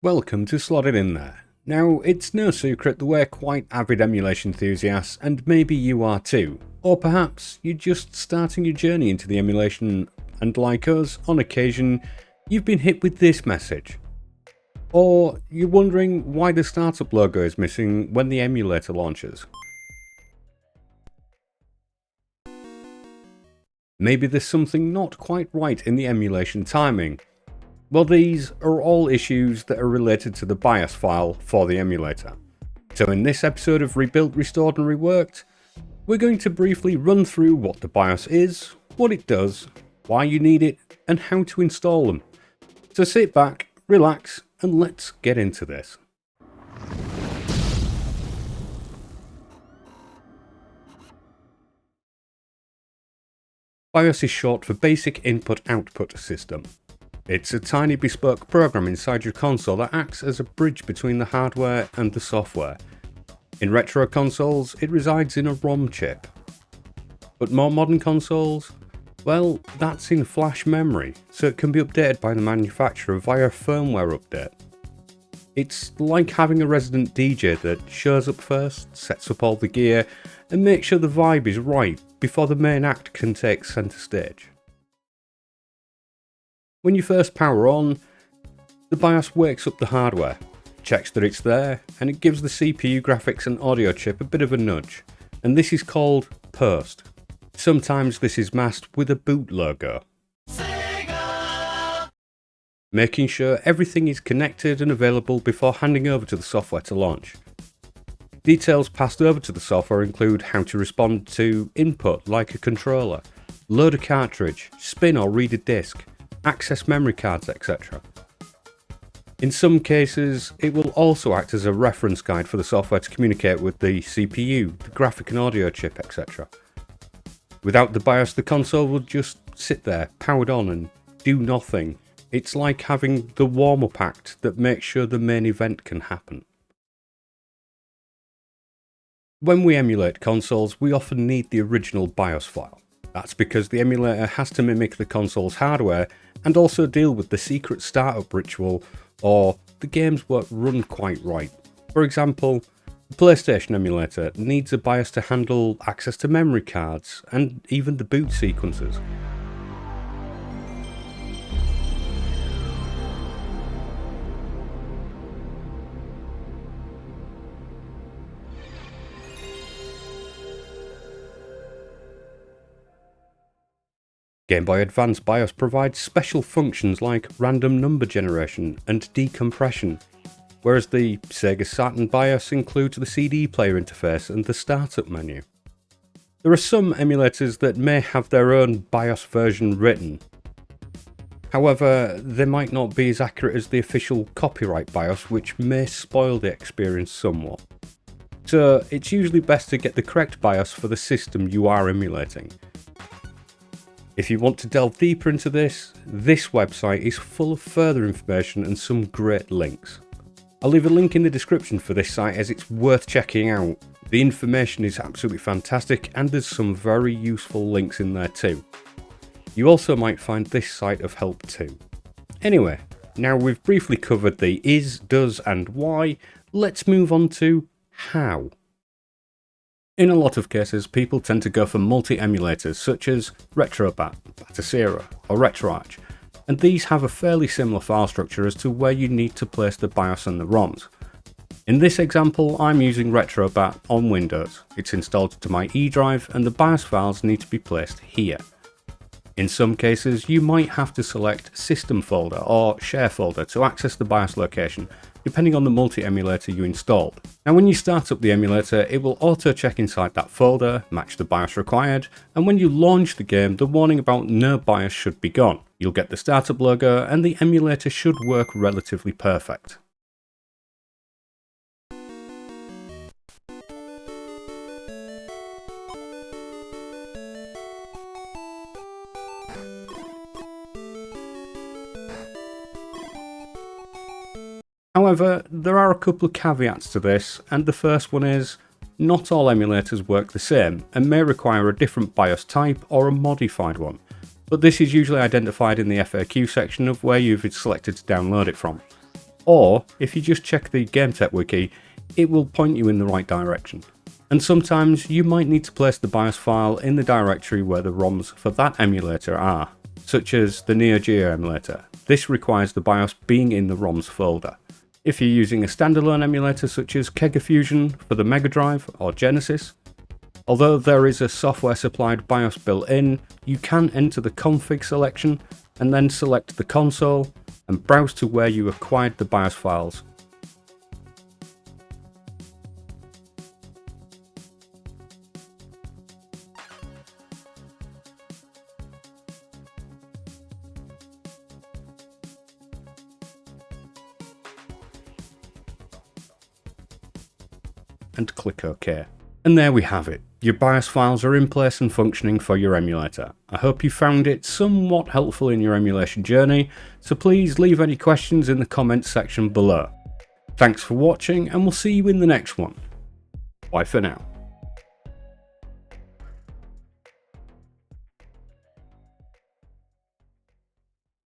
Welcome to Slotted In There. Now, it's no secret that we're quite avid emulation enthusiasts, and maybe you are too. Or perhaps you're just starting your journey into the emulation, and like us, on occasion, you've been hit with this message. Or you're wondering why the startup logo is missing when the emulator launches. Maybe there's something not quite right in the emulation timing. Well, these are all issues that are related to the BIOS file for the emulator. So in this episode of Rebuilt, Restored and Reworked, we're going to briefly run through what the BIOS is, what it does, why you need it, and how to install them. So sit back, relax, and let's get into this. BIOS is short for Basic Input-Output System. It's a tiny bespoke program inside your console that acts as a bridge between the hardware and the software. In retro consoles, it resides in a ROM chip. But more modern consoles? Well, that's in flash memory, so it can be updated by the manufacturer via a firmware update. It's like having a resident DJ that shows up first, sets up all the gear, and makes sure the vibe is right before the main act can take centre stage. When you first power on, the BIOS wakes up the hardware, checks that it's there, and it gives the CPU, graphics and audio chip a bit of a nudge, and this is called post. Sometimes this is masked with a boot logo. Sega! Making sure everything is connected and available before handing over to the software to launch. Details passed over to the software include how to respond to input like a controller, load a cartridge, spin or read a disk, access memory cards, etc. In some cases, it will also act as a reference guide for the software to communicate with the CPU, the graphic and audio chip, etc. Without the BIOS, the console will just sit there, powered on and do nothing. It's like having the warm-up act that makes sure the main event can happen. When we emulate consoles, we often need the original BIOS file. That's because the emulator has to mimic the console's hardware and also deal with the secret startup ritual or the games won't run quite right. For example, the PlayStation emulator needs a BIOS to handle access to memory cards and even the boot sequences. Game Boy Advance BIOS provides special functions like random number generation and decompression, whereas the Sega Saturn BIOS includes the CD player interface and the startup menu. There are some emulators that may have their own BIOS version written. However, they might not be as accurate as the official copyright BIOS, which may spoil the experience somewhat. So it's usually best to get the correct BIOS for the system you are emulating. If you want to delve deeper into this website is full of further information and some great links. I'll leave a link in the description for this site as it's worth checking out. The information is absolutely fantastic and there's some very useful links in there too. You also might find this site of help too. Anyway, now we've briefly covered the is, does and why, let's move on to how. In a lot of cases, people tend to go for multi-emulators such as RetroBat, Batasera, or RetroArch, and these have a fairly similar file structure as to where you need to place the BIOS and the ROMs. In this example, I'm using RetroBat on Windows. It's installed to my E drive and the BIOS files need to be placed here. In some cases, you might have to select System folder or Share folder to access the BIOS location, depending on the multi-emulator you installed. Now when you start up the emulator, it will auto-check inside that folder, match the BIOS required, and when you launch the game, the warning about no BIOS should be gone. You'll get the startup logo and the emulator should work relatively perfect. However, there are a couple of caveats to this, and the first one is, not all emulators work the same, and may require a different BIOS type or a modified one, but this is usually identified in the FAQ section of where you've selected to download it from. or if you just check the GameTech wiki, it will point you in the right direction. And sometimes you might need to place the BIOS file in the directory where the ROMs for that emulator are, such as the Neo Geo emulator. This requires the BIOS being in the ROMs folder. If you're using a standalone emulator such as Kega Fusion for the Mega Drive or Genesis, although there is a software supplied BIOS built in, you can enter the config selection and then select the console and browse to where you acquired the BIOS files. And click OK. And there we have it. Your BIOS files are in place and functioning for your emulator. I hope you found it somewhat helpful in your emulation journey, so please leave any questions in the comments section below. Thanks for watching, and we'll see you in the next one. Bye for now.